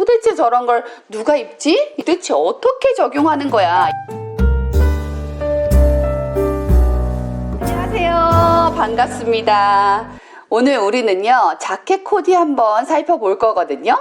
도대체 저런 걸 누가 입지? 도대체 어떻게 적용하는 거야? 안녕하세요. 반갑습니다. 오늘 우리는요, 자켓 코디 한번 살펴볼 거거든요.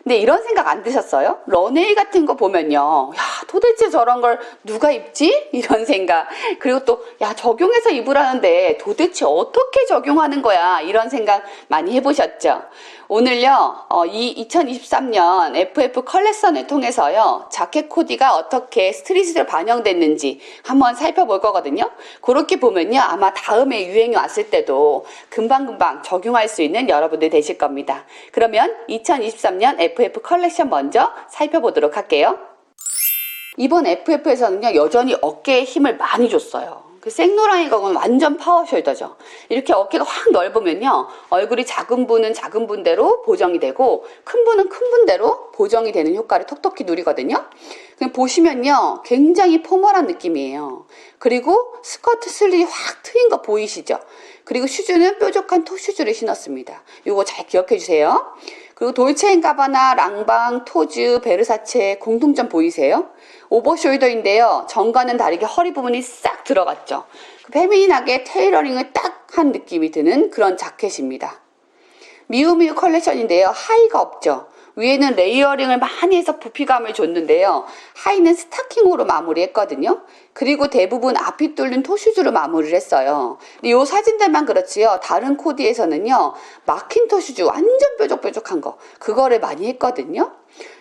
근데 이런 생각 안 드셨어요? 런웨이 같은 거 보면요, 야, 도대체 저런 걸 누가 입지? 이런 생각. 그리고 또, 야, 적용해서 입으라는데 도대체 어떻게 적용하는 거야? 이런 생각 많이 해보셨죠? 오늘요, 이 2023년 FF 컬렉션을 통해서요, 자켓 코디가 어떻게 스트릿으로 반영됐는지 한번 살펴볼 거거든요. 그렇게 보면요, 아마 다음에 유행이 왔을 때도 금방금방 적용할 수 있는 여러분들 되실 겁니다. 그러면 2023년 FF 컬렉션 먼저 살펴보도록 할게요. 이번 FF에서는요, 여전히 어깨에 힘을 많이 줬어요. 그 생노랑이 거는 완전 파워숄더죠. 이렇게 어깨가 확 넓으면요, 얼굴이 작은 분은 작은 분대로 보정이 되고 큰 분은 큰 분대로 보정이 되는 효과를 톡톡히 누리거든요. 그냥 보시면요, 굉장히 포멀한 느낌이에요. 그리고 스커트 슬릿이 확 트인 거 보이시죠? 그리고 슈즈는 뾰족한 토슈즈를 신었습니다. 이거 잘 기억해 주세요. 그리고 돌체앤가바나, 랑방, 토즈, 베르사체 공통점 보이세요? 오버숄더인데요. 전과는 다르게 허리 부분이 싹 들어갔죠. 페미닌하게 테일러링을 딱 한 느낌이 드는 그런 자켓입니다. 미우미우 컬렉션인데요. 하의가 없죠. 위에는 레이어링을 많이 해서 부피감을 줬는데요. 하의는 스타킹으로 마무리했거든요. 그리고 대부분 앞이 뚫린 토슈즈로 마무리를 했어요. 근데 이 사진들만 그렇지요. 다른 코디에서는요, 막힌 토슈즈 완전 뾰족뾰족한 거, 그거를 많이 했거든요.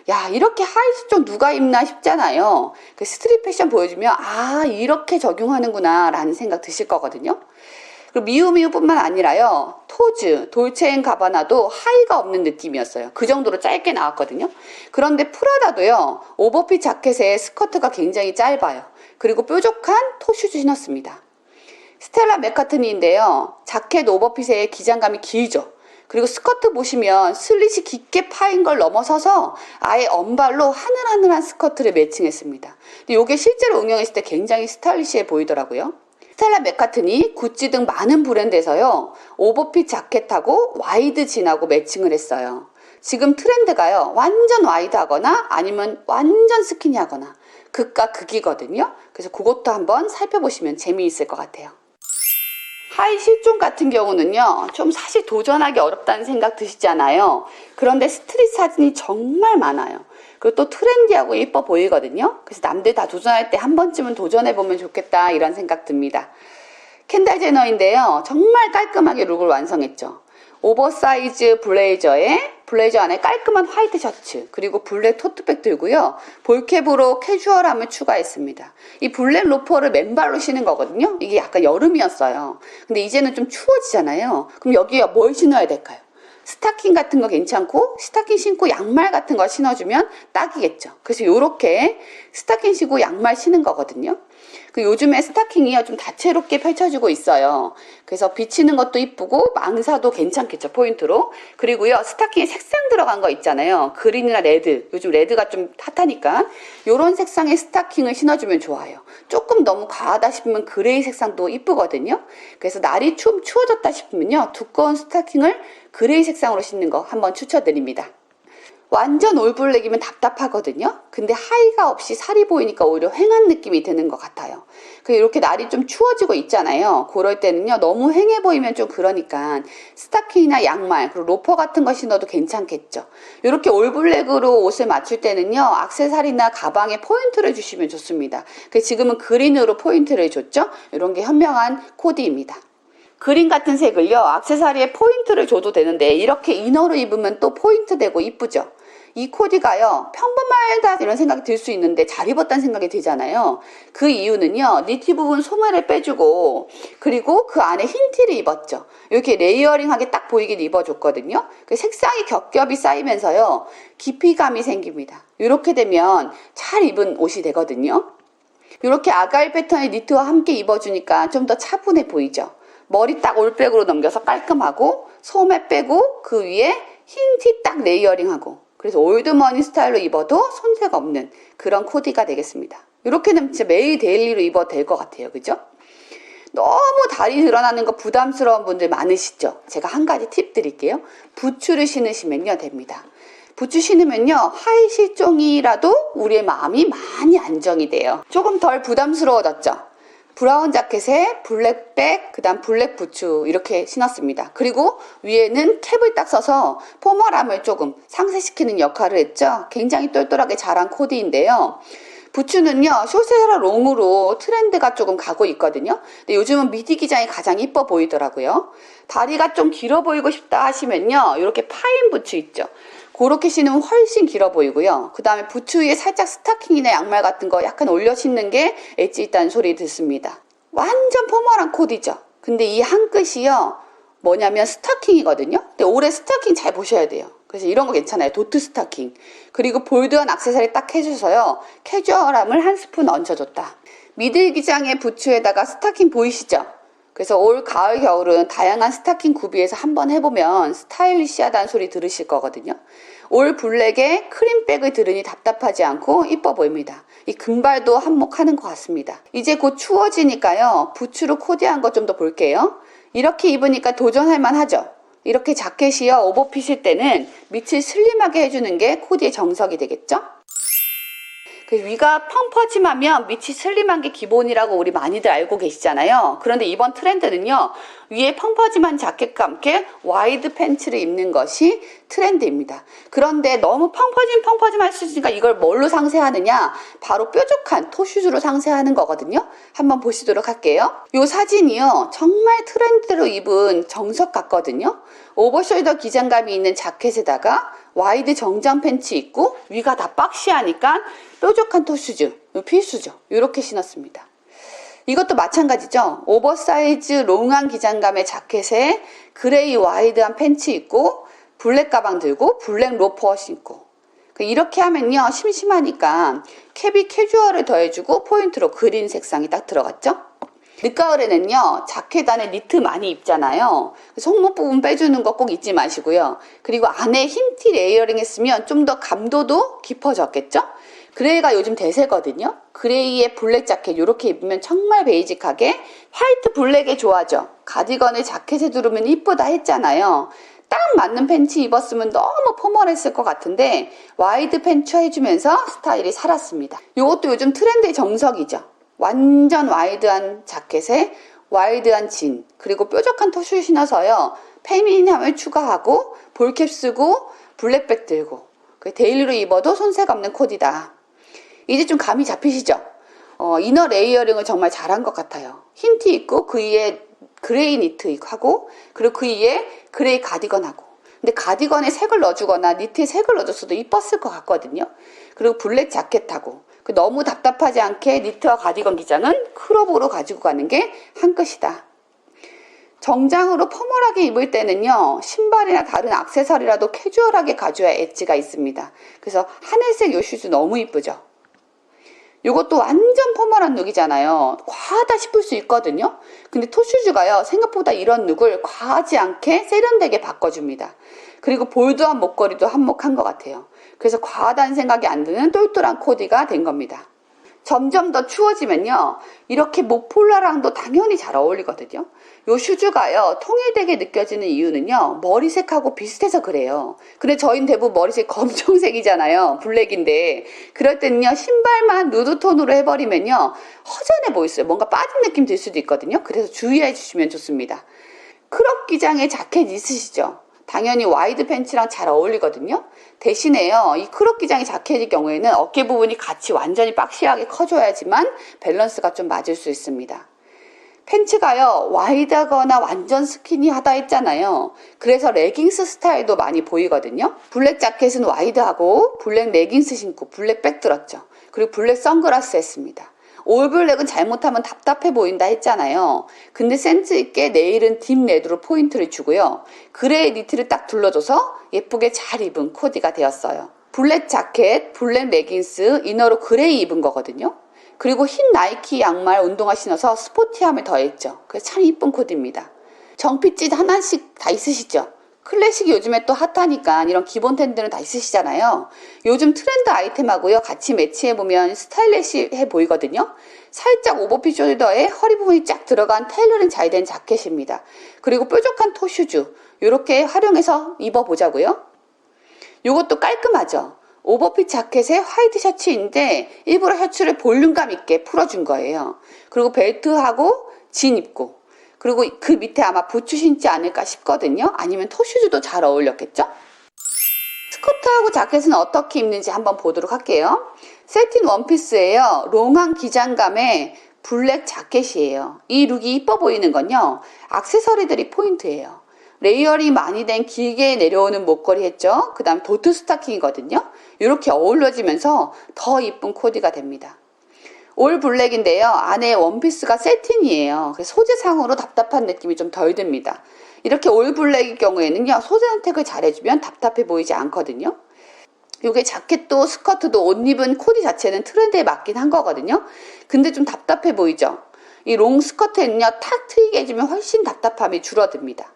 야, 이렇게 하의 수정 누가 입나 싶잖아요. 그 스트릿 패션 보여주면 아, 이렇게 적용하는구나 라는 생각 드실 거거든요. 그리고 미우미우뿐만 아니라요, 토즈, 돌체앤가바나도 하의가 없는 느낌이었어요. 그 정도로 짧게 나왔거든요. 그런데 프라다도요, 오버핏 자켓에 스커트가 굉장히 짧아요. 그리고 뾰족한 토슈즈 신었습니다. 스텔라 맥카트니인데요, 자켓 오버핏의 기장감이 길죠. 그리고 스커트 보시면 슬릿이 깊게 파인 걸 넘어서서 아예 언발로 하늘하늘한 스커트를 매칭했습니다. 근데 이게 실제로 응용했을 때 굉장히 스타일리시해 보이더라고요. 스텔라 맥카트니, 구찌 등 많은 브랜드에서요, 오버핏 자켓하고 와이드 진하고 매칭을 했어요. 지금 트렌드가요, 완전 와이드 하거나 아니면 완전 스키니 하거나 극과 극이거든요. 그래서 그것도 한번 살펴보시면 재미있을 것 같아요. 하의 실종 같은 경우는요, 좀 사실 도전하기 어렵다는 생각 드시잖아요. 그런데 스트릿 사진이 정말 많아요. 그리고 또 트렌디하고 예뻐 보이거든요. 그래서 남들 다 도전할 때 한 번쯤은 도전해보면 좋겠다 이런 생각 듭니다. 켄달 제너인데요, 정말 깔끔하게 룩을 완성했죠. 오버사이즈 블레이저 안에 깔끔한 화이트 셔츠, 그리고 블랙 토트백 들고요, 볼캡으로 캐주얼함을 추가했습니다. 이 블랙 로퍼를 맨발로 신은 거거든요. 이게 약간 여름이었어요. 근데 이제는 좀 추워지잖아요. 그럼 여기에 뭘 신어야 될까요? 스타킹 같은 거 괜찮고, 스타킹 신고 양말 같은 거 신어주면 딱이겠죠. 그래서 이렇게 스타킹 신고 양말 신은 거거든요. 그 요즘에 스타킹이요, 좀 다채롭게 펼쳐지고 있어요. 그래서 비치는 것도 이쁘고 망사도 괜찮겠죠, 포인트로. 그리고요, 스타킹에 색상 들어간 거 있잖아요. 그린이나 레드, 요즘 레드가 좀 핫하니까 요런 색상의 스타킹을 신어주면 좋아요. 조금 너무 과하다 싶으면 그레이 색상도 이쁘거든요. 그래서 날이 좀 추워졌다 싶으면요, 두꺼운 스타킹을 그레이 색상으로 신는 거 한번 추천드립니다. 완전 올블랙이면 답답하거든요. 근데 하의가 없이 살이 보이니까 오히려 휑한 느낌이 드는 것 같아요. 이렇게 날이 좀 추워지고 있잖아요. 그럴 때는요, 너무 휑해 보이면 좀 그러니까 스타킹이나 양말, 그리고 로퍼 같은 거 신어도 괜찮겠죠. 이렇게 올블랙으로 옷을 맞출 때는요, 액세서리나 가방에 포인트를 주시면 좋습니다. 지금은 그린으로 포인트를 줬죠. 이런 게 현명한 코디입니다. 그린 같은 색을요, 액세서리에 포인트를 줘도 되는데 이렇게 이너로 입으면 또 포인트 되고 이쁘죠. 이 코디가요, 평범하다 이런 생각이 들 수 있는데 잘 입었다는 생각이 들잖아요. 그 이유는요, 니트 부분 소매를 빼주고, 그리고 그 안에 흰 티를 입었죠. 이렇게 레이어링하게 딱 보이게 입어줬거든요. 색상이 겹겹이 쌓이면서요, 깊이감이 생깁니다. 이렇게 되면 잘 입은 옷이 되거든요. 이렇게 아가일 패턴의 니트와 함께 입어주니까 좀 더 차분해 보이죠. 머리 딱 올백으로 넘겨서 깔끔하고, 소매 빼고 그 위에 흰 티 딱 레이어링하고, 그래서 올드머니 스타일로 입어도 손색 없는 그런 코디가 되겠습니다. 이렇게 되면 진짜 매일 데일리로 입어도 될 것 같아요. 그죠? 너무 다리 드러나는 거 부담스러운 분들 많으시죠? 제가 한 가지 팁 드릴게요. 부츠를 신으시면요, 됩니다. 부츠 신으면요, 하이 실종이라도 우리의 마음이 많이 안정이 돼요. 조금 덜 부담스러워졌죠. 브라운 자켓에 블랙백, 그 다음 블랙 부츠 이렇게 신었습니다. 그리고 위에는 캡을 딱 써서 포멀함을 조금 상쇄시키는 역할을 했죠. 굉장히 똘똘하게 자란 코디인데요. 부츠는요, 숏에서 롱으로 트렌드가 조금 가고 있거든요. 근데 요즘은 미디 기장이 가장 이뻐 보이더라고요. 다리가 좀 길어 보이고 싶다 하시면요, 이렇게 파인 부츠 있죠. 그렇게 신으면 훨씬 길어 보이고요. 그 다음에 부츠 위에 살짝 스타킹이나 양말 같은 거 약간 올려 신는 게 엣지 있다는 소리 듣습니다. 완전 포멀한 코디죠. 근데 이 한 끝이요, 뭐냐면 스타킹이거든요. 근데 올해 스타킹 잘 보셔야 돼요. 그래서 이런 거 괜찮아요. 도트 스타킹. 그리고 볼드한 액세서리 딱 해줘서요, 캐주얼함을 한 스푼 얹어줬다. 미들 기장의 부츠에다가 스타킹 보이시죠? 그래서 올 가을 겨울은 다양한 스타킹 구비해서 한번 해보면 스타일리시하다는 소리 들으실 거거든요. 올 블랙에 크림백을 들으니 답답하지 않고 이뻐 보입니다. 이 금발도 한몫하는 것 같습니다. 이제 곧 추워지니까요, 부츠로 코디한 거 좀 더 볼게요. 이렇게 입으니까 도전할 만하죠. 이렇게 자켓이요, 오버핏일 때는 밑을 슬림하게 해주는 게 코디의 정석이 되겠죠. 그 위가 펑퍼짐하면 밑이 슬림한 게 기본이라고 우리 많이들 알고 계시잖아요. 그런데 이번 트렌드는요, 위에 펑퍼짐한 자켓과 함께 와이드 팬츠를 입는 것이 트렌드입니다. 그런데 너무 펑퍼짐 할 수 있으니까 이걸 뭘로 상세하느냐? 바로 뾰족한 토슈즈로 상세하는 거거든요. 한번 보시도록 할게요. 이 사진이요, 정말 트렌드로 입은 정석 같거든요. 오버숄더 기장감이 있는 자켓에다가 와이드 정장 팬츠 입고 위가 다 박시하니까 뾰족한 토슈즈, 필수죠. 이렇게 신었습니다. 이것도 마찬가지죠. 오버사이즈 롱한 기장감의 자켓에 그레이 와이드한 팬츠 입고 블랙 가방 들고 블랙 로퍼 신고, 이렇게 하면요, 심심하니까 캡이 캐주얼을 더해주고 포인트로 그린 색상이 딱 들어갔죠. 늦가을에는요, 자켓 안에 니트 많이 입잖아요. 속목 부분 빼주는 거 꼭 잊지 마시고요. 그리고 안에 흰 티 레이어링 했으면 좀 더 감도도 깊어졌겠죠? 그레이가 요즘 대세거든요. 그레이에 블랙 자켓 이렇게 입으면 정말 베이직하게, 화이트 블랙에 좋아져. 가디건을 자켓에 두르면 이쁘다 했잖아요. 딱 맞는 팬츠 입었으면 너무 포멀했을 것 같은데 와이드 팬츠 해주면서 스타일이 살았습니다. 이것도 요즘 트렌드의 정석이죠. 완전 와이드한 자켓에 와이드한 진, 그리고 뾰족한 토슈 신어서요, 페미닌함을 추가하고 볼캡 쓰고 블랙백 들고 데일리로 입어도 손색 없는 코디다. 이제 좀 감이 잡히시죠? 이너 레이어링을 정말 잘한 것 같아요. 흰 티 입고 그 위에 그레이 니트 하고, 그리고 그 위에 그레이 가디건 하고. 근데 가디건에 색을 넣어주거나 니트에 색을 넣어줬어도 이뻤을 것 같거든요. 그리고 블랙 자켓하고, 너무 답답하지 않게 니트와 가디건 기장은 크롭으로 가지고 가는 게 한 끝이다. 정장으로 포멀하게 입을 때는요, 신발이나 다른 액세서리라도 캐주얼하게 가져야 엣지가 있습니다. 그래서 하늘색 요 슈즈 너무 이쁘죠? 이것도 완전 포멀한 룩이잖아요. 과하다 싶을 수 있거든요. 근데 토슈즈가요, 생각보다 이런 룩을 과하지 않게 세련되게 바꿔줍니다. 그리고 볼드한 목걸이도 한몫한 것 같아요. 그래서 과하다는 생각이 안 드는 똘똘한 코디가 된 겁니다. 점점 더 추워지면요, 이렇게 목폴라랑도 당연히 잘 어울리거든요. 요 슈즈가요, 통일되게 느껴지는 이유는요, 머리색하고 비슷해서 그래요. 근데 저희는 대부분 머리색 검정색이잖아요. 블랙인데 그럴 때는요, 신발만 누드톤으로 해버리면요, 허전해 보였어요. 뭔가 빠진 느낌 들 수도 있거든요. 그래서 주의해 주시면 좋습니다. 크롭 기장의 자켓 있으시죠? 당연히 와이드 팬츠랑 잘 어울리거든요. 대신에요, 이 크롭 기장의 자켓의 경우에는 어깨 부분이 같이 완전히 박시하게 커줘야지만 밸런스가 좀 맞을 수 있습니다. 팬츠가요, 와이드하거나 완전 스키니하다 했잖아요. 그래서 레깅스 스타일도 많이 보이거든요. 블랙 자켓은 와이드하고 블랙 레깅스 신고 블랙 백 들었죠. 그리고 블랙 선글라스 했습니다. 올블랙은 잘못하면 답답해 보인다 했잖아요. 근데 센스 있게 네일은 딥 레드로 포인트를 주고요. 그레이 니트를 딱 둘러줘서 예쁘게 잘 입은 코디가 되었어요. 블랙 자켓, 블랙 레깅스, 이너로 그레이 입은 거거든요. 그리고 흰 나이키 양말 운동화 신어서 스포티함을 더했죠. 그래서 참 이쁜 코디입니다. 정핏짓 하나씩 다 있으시죠? 클래식이 요즘에 또 핫하니까 이런 기본 텐들은 다 있으시잖아요. 요즘 트렌드 아이템하고요, 같이 매치해보면 스타일리시해 보이거든요. 살짝 오버핏 숄더에 허리 부분이 쫙 들어간 테일러링 잘 된 자켓입니다. 그리고 뾰족한 토슈즈 이렇게 활용해서 입어보자고요. 요것도 깔끔하죠. 오버핏 자켓에 화이트 셔츠인데 일부러 셔츠를 볼륨감 있게 풀어준 거예요. 그리고 벨트하고 진 입고, 그리고 그 밑에 아마 부츠 신지 않을까 싶거든요. 아니면 토슈즈도 잘 어울렸겠죠? 스커트하고 자켓은 어떻게 입는지 한번 보도록 할게요. 세틴 원피스예요. 롱한 기장감의 블랙 자켓이에요. 이 룩이 이뻐 보이는 건요, 액세서리들이 포인트예요. 레이어링 많이 된 길게 내려오는 목걸이 했죠. 그 다음 도트 스타킹이거든요. 이렇게 어우러지면서 더 이쁜 코디가 됩니다. 올 블랙인데요, 안에 원피스가 세틴이에요. 그래서 소재상으로 답답한 느낌이 좀 덜 듭니다. 이렇게 올 블랙일 경우에는요, 소재 선택을 잘해주면 답답해 보이지 않거든요. 이게 자켓도 스커트도 옷 입은 코디 자체는 트렌드에 맞긴 한 거거든요. 근데 좀 답답해 보이죠? 이 롱 스커트는요, 탁 트이게 해주면 훨씬 답답함이 줄어듭니다.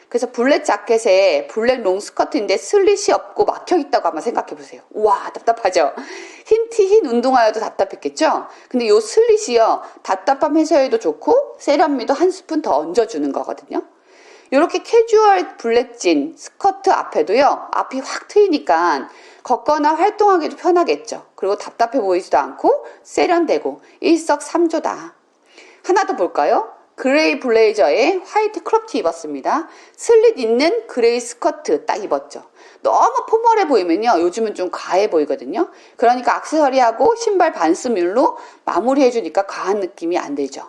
그래서 블랙 자켓에 블랙 롱 스커트인데 슬릿이 없고 막혀있다고 한번 생각해보세요. 우와, 답답하죠? 흰 티, 흰 운동화여도 답답했겠죠? 근데 이 슬릿이요, 답답함 해소에도 좋고 세련미도 한 스푼 더 얹어주는 거거든요. 이렇게 캐주얼 블랙 진 스커트 앞에도요, 앞이 확 트이니까 걷거나 활동하기도 편하겠죠. 그리고 답답해 보이지도 않고 세련되고 일석삼조다. 하나 더 볼까요? 그레이 블레이저에 화이트 크롭티 입었습니다. 슬릿 있는 그레이 스커트 딱 입었죠. 너무 포멀해 보이면요, 요즘은 좀 과해 보이거든요. 그러니까 액세서리하고 신발 반스뮬로 마무리해주니까 과한 느낌이 안 들죠.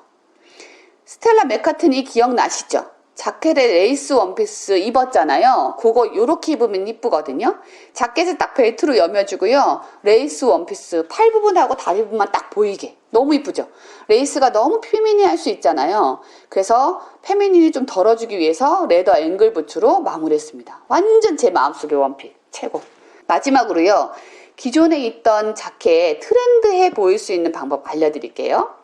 스텔라 맥카트니 기억나시죠? 자켓에 레이스 원피스 입었잖아요. 그거 요렇게 입으면 이쁘거든요. 자켓을 딱 벨트로 여며주고요, 레이스 원피스 팔 부분하고 다리 부분만 딱 보이게. 너무 이쁘죠? 레이스가 너무 페미니할 수 있잖아요. 그래서 페미닌이 좀 덜어주기 위해서 레더 앵글 부츠로 마무리했습니다. 완전 제 마음속의 원핏 최고. 마지막으로요, 기존에 있던 자켓 트렌드해 보일 수 있는 방법 알려드릴게요.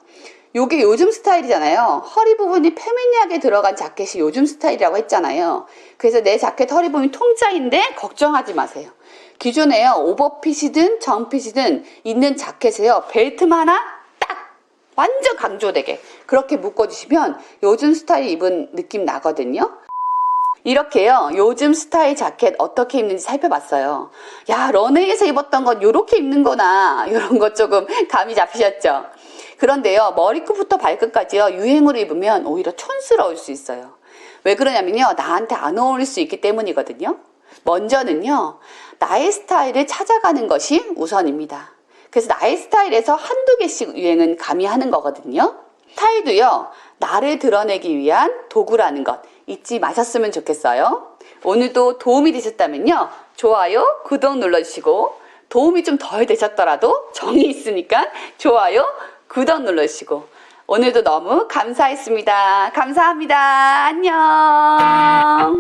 요게 요즘 스타일이잖아요. 허리 부분이 페미니하게 들어간 자켓이 요즘 스타일이라고 했잖아요. 그래서 내 자켓 허리 부분이 통짜인데 걱정하지 마세요. 기존에요, 오버핏이든 정핏이든 있는 자켓에요, 벨트만 하나 딱 완전 강조되게 그렇게 묶어주시면 요즘 스타일 입은 느낌 나거든요. 이렇게요, 요즘 스타일 자켓 어떻게 입는지 살펴봤어요. 야, 런웨이에서 입었던 건 요렇게 입는구나, 이런 것 조금 감이 잡히셨죠? 그런데요, 머리끝부터 발끝까지요, 유행으로 입으면 오히려 촌스러울 수 있어요. 왜 그러냐면요, 나한테 안 어울릴 수 있기 때문이거든요. 먼저는요, 나의 스타일을 찾아가는 것이 우선입니다. 그래서 나의 스타일에서 한두 개씩 유행은 가미하는 거거든요. 스타일도요, 나를 드러내기 위한 도구라는 것 잊지 마셨으면 좋겠어요. 오늘도 도움이 되셨다면요, 좋아요, 구독 눌러주시고, 도움이 좀 덜 되셨더라도 정이 있으니까 좋아요, 구독 눌러주시고, 오늘도 너무 감사했습니다. 감사합니다. 안녕.